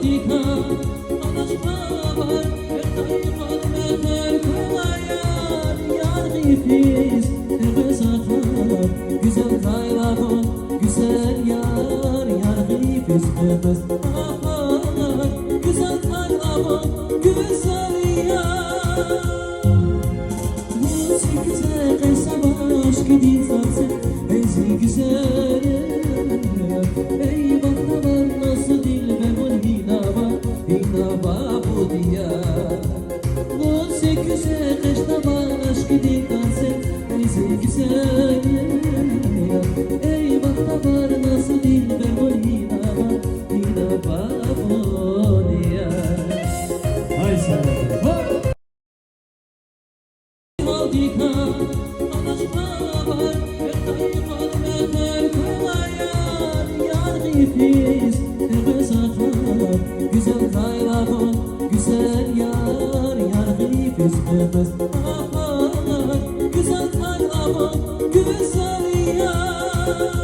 Maldika, anaçlar, kolayar, yargıfiz, tebez atar, güzel taylagon, güzel yar, yargıfiz, tebez atar, güzel taylagon, güzel yar. 18 yaşa kısa baş gidin sarsın, ezi güzel. Ey bakmalar nasıl dilmemul hinava, hinava bu diyar. 18 yaşa baş gidin sarsın, ezi güzel. Ey bakmalar nasıl dilmemul hinava, hinava bu diyar. Hay sen. Maldika, anaçlar, kolayar, yargıfiz, tebez atar, güzel taylagon, güzel yar, yargıfiz, tebez atar, güzel taylagon, güzel yar.